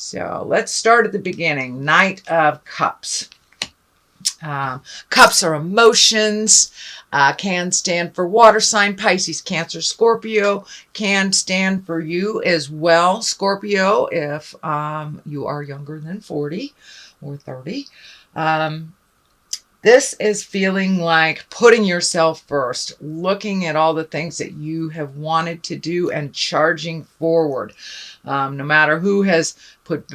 So let's start at the beginning. Knight of Cups. Cups are emotions, can stand for water sign, Pisces, Cancer, Scorpio, can stand for you as well, Scorpio, if you are younger than 40 or 30. This is feeling like putting yourself first, looking at all the things that you have wanted to do and charging forward. No matter who has put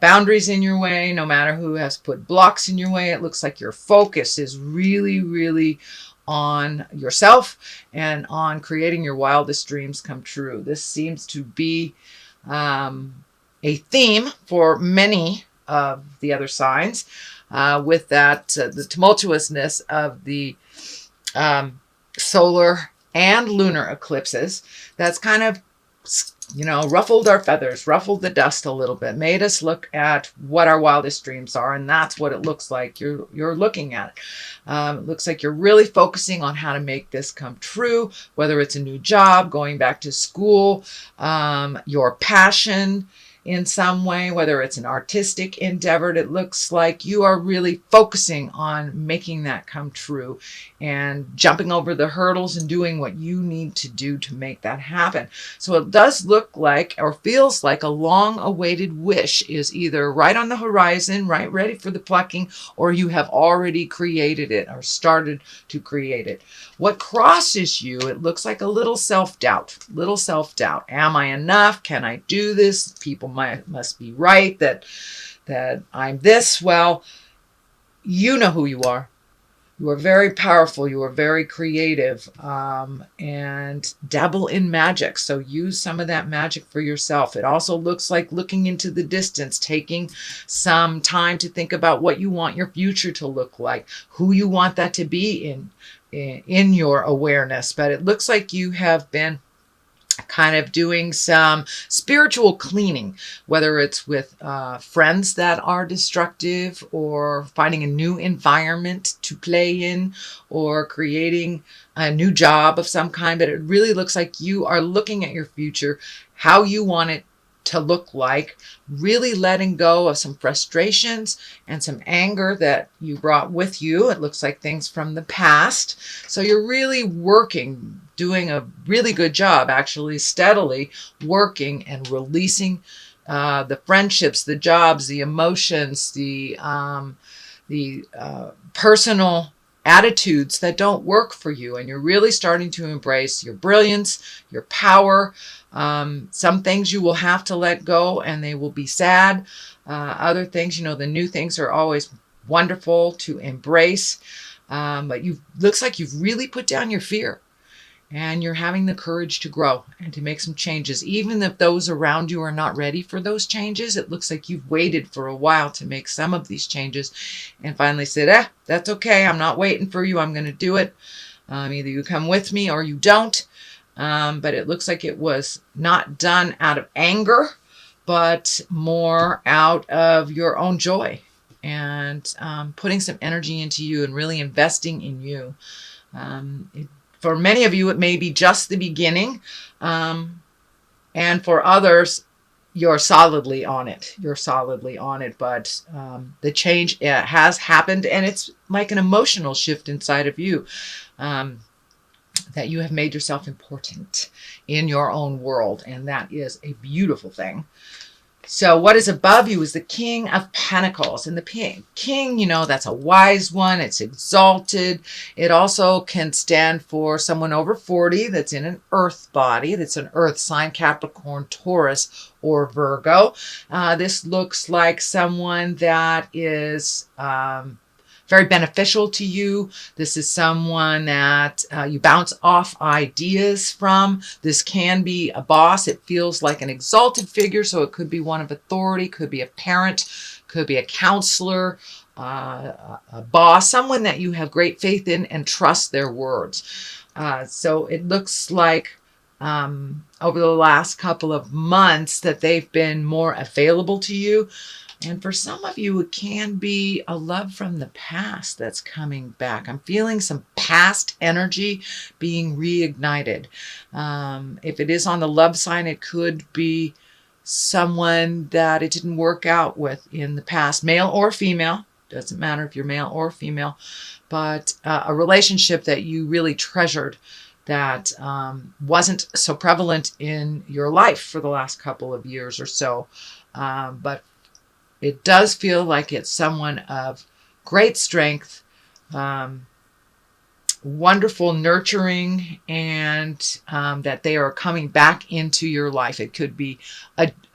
boundaries in your way, no matter who has put blocks in your way, it looks like your focus is really, really on yourself and on creating your wildest dreams come true. This seems to be a theme for many of the other signs. With that, the tumultuousness of the solar and lunar eclipses, that's kind of, ruffled our feathers, ruffled the dust a little bit, made us look at what our wildest dreams are, and that's what it looks like you're looking at. It looks like you're really focusing on how to make this come true, whether it's a new job, going back to school, your passion in some way, whether it's an artistic endeavor. It looks like you are really focusing on making that come true and jumping over the hurdles and doing what you need to do to make that happen. So it does look like, or feels like, a long-awaited wish is either right on the horizon, right, ready for the plucking, or you have already created it or started to create it. What crosses you, it looks like a little self-doubt, Am I enough? Can I do this? People must be right that I'm this. Well, you know who you are. You are very powerful. You are very creative, and dabble in magic. So use some of that magic for yourself. It also looks like looking into the distance, taking some time to think about what you want your future to look like, who you want that to be in your awareness. But it looks like you have been kind of doing some spiritual cleaning, whether it's with friends that are destructive, or finding a new environment to play in, or creating a new job of some kind. But it really looks like you are looking at your future, how you want it to look like, really letting go of some frustrations and some anger that you brought with you. It looks like things from the past. So you're really working, doing a really good job, actually steadily working and releasing the friendships, the jobs, the emotions, the personal attitudes that don't work for you. And you're really starting to embrace your brilliance, your power. Some things you will have to let go, and they will be sad. Other things, the new things are always wonderful to embrace. But looks like you've really put down your fear, and you're having the courage to grow and to make some changes. Even if those around you are not ready for those changes, it looks like you've waited for a while to make some of these changes and finally said, that's okay. I'm not waiting for you. I'm going to do it. Either you come with me or you don't. But it looks like it was not done out of anger, but more out of your own joy, and putting some energy into you and really investing in you. For many of you, it may be just the beginning. And for others, you're solidly on it. But the change has happened, and it's like an emotional shift inside of you. That you have made yourself important in your own world, and that is a beautiful thing. So what is above you is the King of Pentacles, and the King, that's a wise one. It's exalted. It also can stand for someone over 40 that's in an earth body, that's an earth sign, Capricorn, Taurus, or Virgo. This looks like someone that is very beneficial to you. This is someone that you bounce off ideas from. This can be a boss. It feels like an exalted figure, so it could be one of authority, could be a parent, could be a counselor, a boss, someone that you have great faith in and trust their words. So it looks like over the last couple of months that they've been more available to you. And for some of you, it can be a love from the past that's coming back. I'm feeling some past energy being reignited. If it is on the love sign, it could be someone that it didn't work out with in the past, male or female. Doesn't matter if you're male or female, but a relationship that you really treasured that wasn't so prevalent in your life for the last couple of years or so. But it does feel like it's someone of great strength, wonderful nurturing, and that they are coming back into your life. It could be,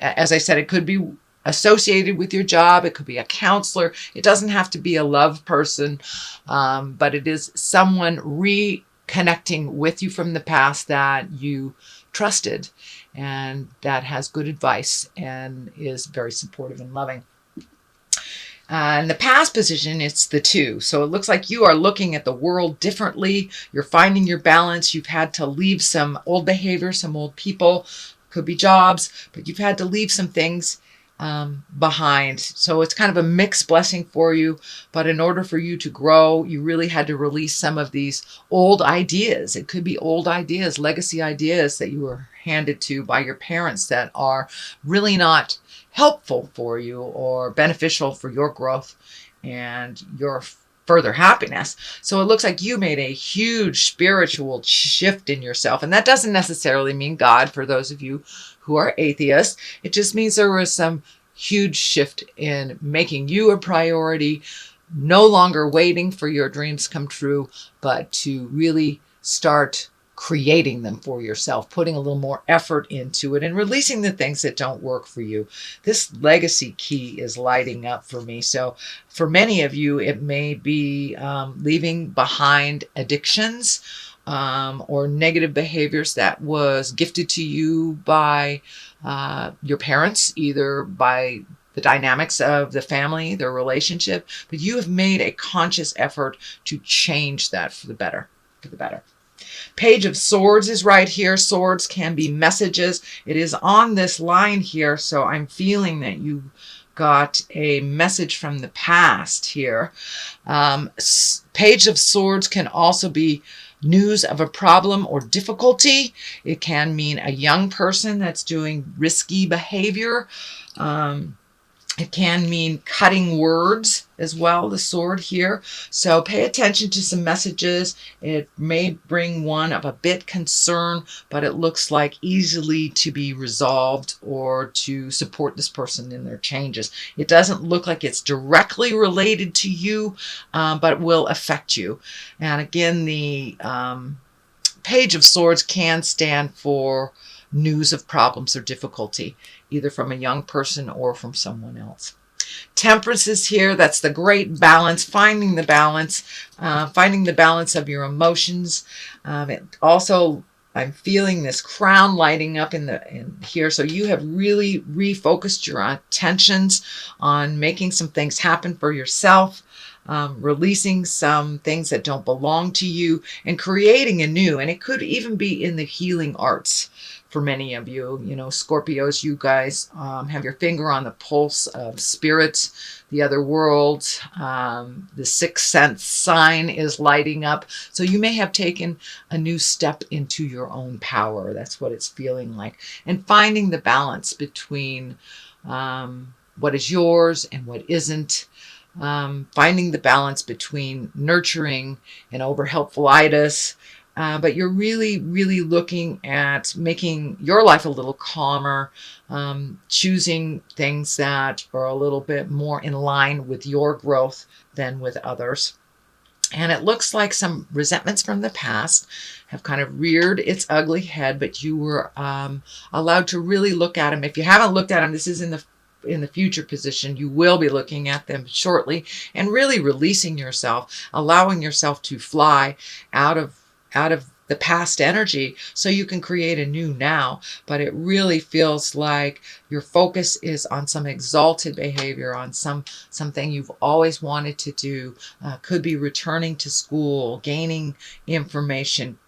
as I said, it could be associated with your job. It could be a counselor. It doesn't have to be a love person, but it is someone reconnecting with you from the past that you trusted and that has good advice and is very supportive and loving. In the past position, it's the 2. So it looks like you are looking at the world differently. You're finding your balance. You've had to leave some old behavior, some old people, could be jobs, but you've had to leave some things behind. So it's kind of a mixed blessing for you. But in order for you to grow, you really had to release some of these old ideas. It could be old ideas, legacy ideas that you were handed to by your parents that are really not helpful for you or beneficial for your growth and your further happiness. So it looks like you made a huge spiritual shift in yourself. And that doesn't necessarily mean God for those of you who are atheists. It just means there was some huge shift in making you a priority, no longer waiting for your dreams come true, but to really start creating them for yourself, putting a little more effort into it and releasing the things that don't work for you. This legacy key is lighting up for me. So for many of you, it may be leaving behind addictions or negative behaviors that was gifted to you by your parents, either by the dynamics of the family, their relationship, but you have made a conscious effort to change that for the better, Page of Swords is right here. Swords can be messages. It is on this line here, so I'm feeling that you got a message from the past here. Page of Swords can also be news of a problem or difficulty. It can mean a young person that's doing risky behavior. It can mean cutting words as well, the sword here. So pay attention to some messages. It may bring one of a bit concern, but it looks like easily to be resolved or to support this person in their changes. It doesn't look like it's directly related to you, but will affect you. And again, the Page of Swords can stand for news of problems or difficulty, either from a young person or from someone else. Temperance is here. That's the great balance, finding the balance of your emotions. It also, I'm feeling this crown lighting up in here. So you have really refocused your attentions on making some things happen for yourself, releasing some things that don't belong to you and creating a new, and it could even be in the healing arts. For many of you, Scorpios, you guys have your finger on the pulse of spirits, the other worlds. The sixth sense sign is lighting up. So you may have taken a new step into your own power. That's what it's feeling like. And finding the balance between what is yours and what isn't. Finding the balance between nurturing and over-helpfulitis. But you're really, really looking at making your life a little calmer, choosing things that are a little bit more in line with your growth than with others. And it looks like some resentments from the past have kind of reared its ugly head, but you were allowed to really look at them. If you haven't looked at them, this is in the future position. You will be looking at them shortly and really releasing yourself, allowing yourself to fly out of the past energy so you can create a new now. But it really feels like your focus is on some exalted behavior, on something you've always wanted to do. Could be returning to school, gaining information,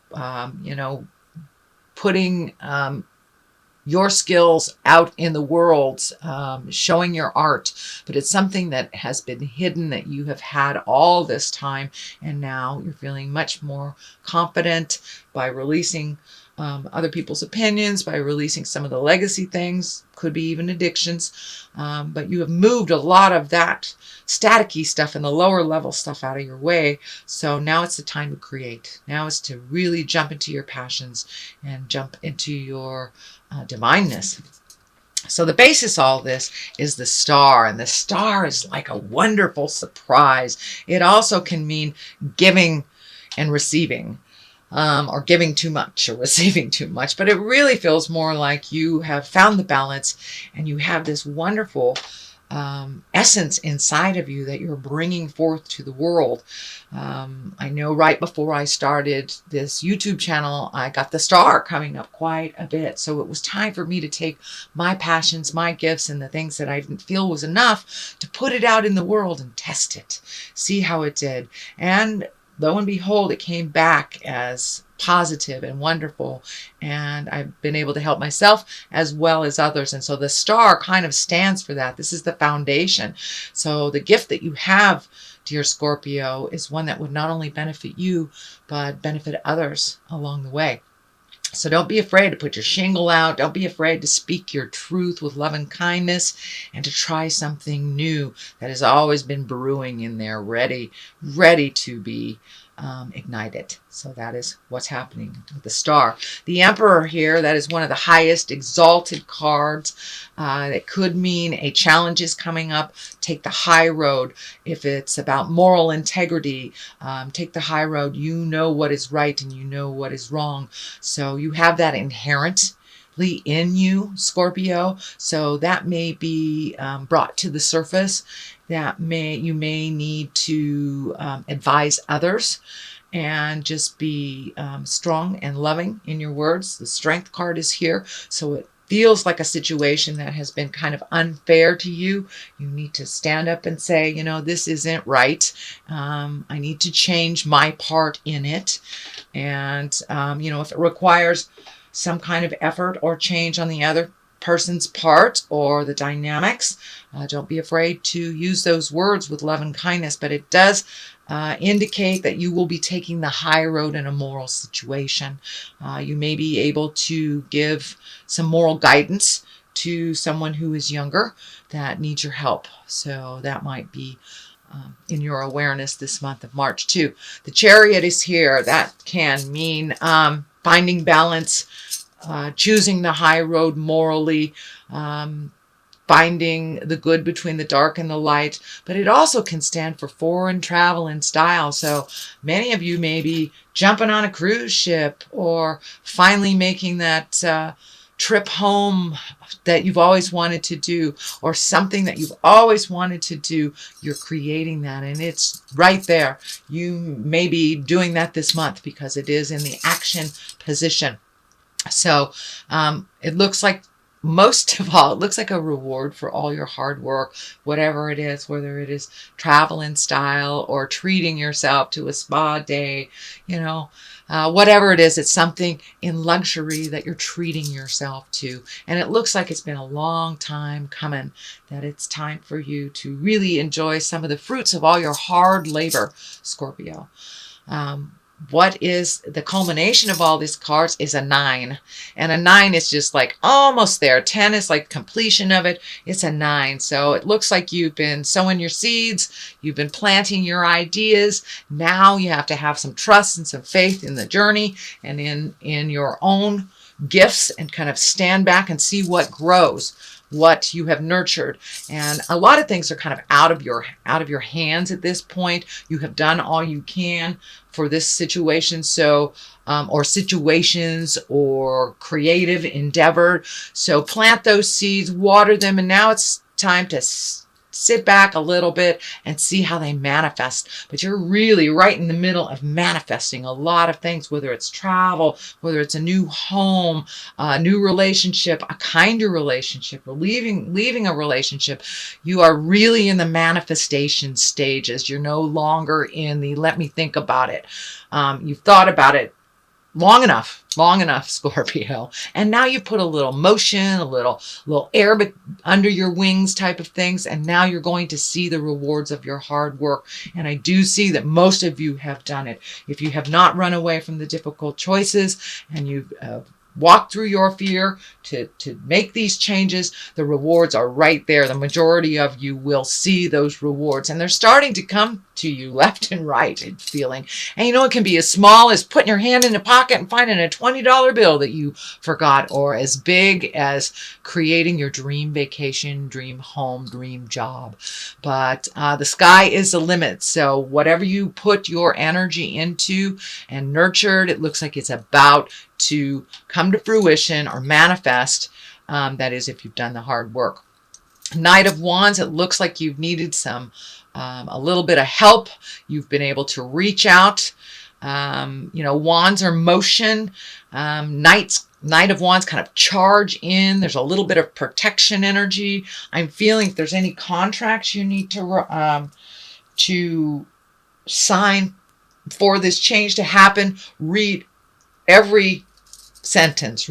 putting your skills out in the world, showing your art, but it's something that has been hidden that you have had all this time, and now you're feeling much more confident by releasing other people's opinions, by releasing some of the legacy things, could be even addictions. But you have moved a lot of that staticky stuff and the lower level stuff out of your way. So now it's the time to create. Now is to really jump into your passions and jump into your divineness. So the basis of all this is the star, and the star is like a wonderful surprise. It also can mean giving and receiving, or giving too much or receiving too much, but it really feels more like you have found the balance and you have this wonderful essence inside of you that you're bringing forth to the world. I know right before I started this YouTube channel, I got the star coming up quite a bit. So it was time for me to take my passions, my gifts, and the things that I didn't feel was enough to put it out in the world and test it, see how it did. And lo and behold, it came back as positive and wonderful, and I've been able to help myself as well as others. And so the star kind of stands for that. This is the foundation. So the gift that you have, dear Scorpio, is one that would not only benefit you, but benefit others along the way. So don't be afraid to put your shingle out. Don't be afraid to speak your truth with love and kindness, and to try something new that has always been brewing in there, ready to be ignited. So that is what's happening with the star. The Emperor here, that is one of the highest exalted cards. That could mean a challenge is coming up. Take the high road. If it's about moral integrity, take the high road. You know what is right and you know what is wrong. So you have that inherently in you, Scorpio. So that may be brought to the surface. That you may need to advise others, and just be strong and loving in your words. The Strength card is here, so it feels like a situation that has been kind of unfair to you. You need to stand up and say, you know, this isn't right. I need to change my part in it. And, you know, if it requires some kind of effort or change on the other person's part or the dynamics, don't be afraid to use those words with love and kindness. But it does indicate that you will be taking the high road in a moral situation. You may be able to give some moral guidance to someone who is younger that needs your help. So that might be in your awareness this month of March too. The Chariot is here. That can mean finding balance, choosing the high road morally, finding the good between the dark and the light. But it also can stand for foreign travel and style. So many of you may be jumping on a cruise ship, or finally making that trip home that you've always wanted to do, or something that you've always wanted to do. You're creating that, and it's right there. You may be doing that this month because it is in the action position. So it looks like, most of all, it looks like a reward for all your hard work, whatever it is, whether it is travel in style or treating yourself to a spa day, you know, whatever it is, it's something in luxury that you're treating yourself to. And it looks like it's been a long time coming, that it's time for you to really enjoy some of the fruits of all your hard labor, Scorpio. What is the culmination of all these cards is a 9. And a 9 is just like almost there. 10 is like completion of it. It's a 9. So it looks like you've been sowing your seeds. You've been planting your ideas. Now you have to have some trust and some faith in the journey and in your own gifts, and kind of stand back and see what grows, what you have nurtured. And a lot of things are kind of out of your hands at this point. You have done all you can for this situation. So, or situations or creative endeavor. So plant those seeds, water them, and now it's time to sit back a little bit and see how they manifest. But you're really right in the middle of manifesting a lot of things, whether it's travel, whether it's a new home, a new relationship, a kinder relationship, or leaving a relationship. You are really in the manifestation stages. You're no longer in the let me think about it. You've thought about it long enough, Scorpio. And now you put a little motion, a little air under your wings type of things. And now you're going to see the rewards of your hard work. And I do see that most of you have done it. If you have not run away from the difficult choices and you've walk through your fear to make these changes, the rewards are right there. The majority of you will see those rewards, and they're starting to come to you left and right in feeling. And you know, it can be as small as putting your hand in a pocket and finding a $20 bill that you forgot, or as big as creating your dream vacation, dream home, dream job. But the sky is the limit. So whatever you put your energy into and nurtured, it looks like it's about to come to fruition or manifest. That is, if you've done the hard work. Knight of Wands, it looks like you've needed a little bit of help. You've been able to reach out. You know, wands are motion. Knight of Wands kind of charge in. There's a little bit of protection energy. I'm feeling if there's any contracts you need to sign for this change to happen, read every sentence.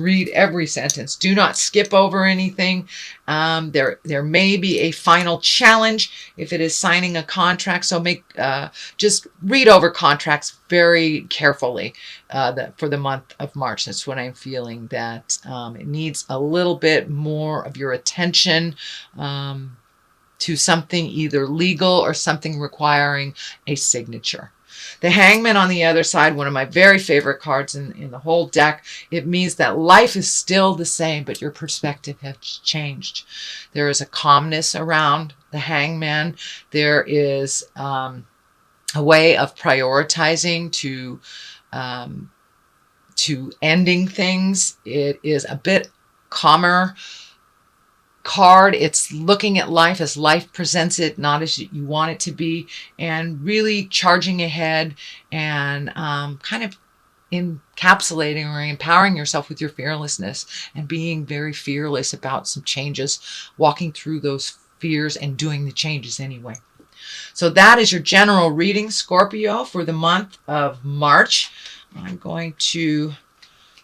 Do not skip over anything. There may be a final challenge if it is signing a contract. So just read over contracts very carefully for the month of March. That's what I'm feeling, that it needs a little bit more of your attention to something either legal or something requiring a signature. The Hangman on the other side, one of my very favorite cards in the whole deck. It means that life is still the same, but your perspective has changed. There is a calmness around the Hangman. There is a way of prioritizing to ending things. It is a bit calmer card. It's looking at life as life presents it, not as you want it to be, and really charging ahead and kind of encapsulating or empowering yourself with your fearlessness and being very fearless about some changes, walking through those fears and doing the changes anyway. So that is your general reading, Scorpio, for the month of March. I'm going to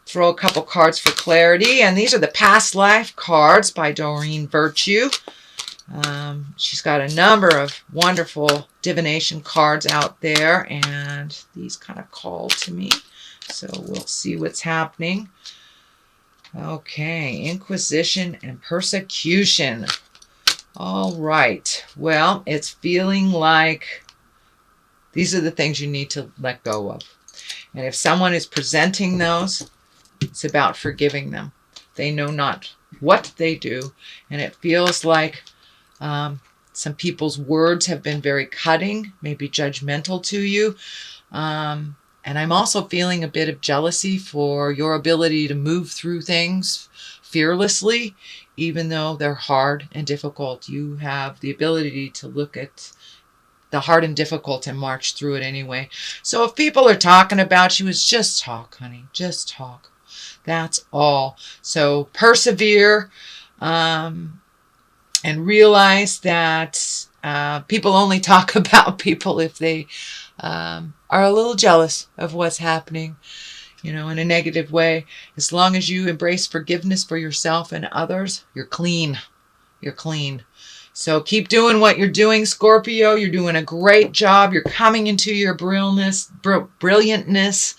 throw a couple cards for clarity, and these are the Past Life cards by Doreen Virtue. She's got a number of wonderful divination cards out there, and these kind of call to me, so we'll see what's happening. Okay, Inquisition and Persecution. All right, well, it's feeling like these are the things you need to let go of. And if someone is presenting those, it's about forgiving them. They know not what they do. And it feels like some people's words have been very cutting, maybe judgmental to you. And I'm also feeling a bit of jealousy for your ability to move through things fearlessly, even though they're hard and difficult. You have the ability to look at the hard and difficult and march through it anyway. So if people are talking about you, it's just talk, honey. Just talk. That's all. So persevere and realize that people only talk about people if they are a little jealous of what's happening, you know, in a negative way. As long as you embrace forgiveness for yourself and others, you're clean. You're clean. So keep doing what you're doing, Scorpio. You're doing a great job. You're coming into your brilliantness.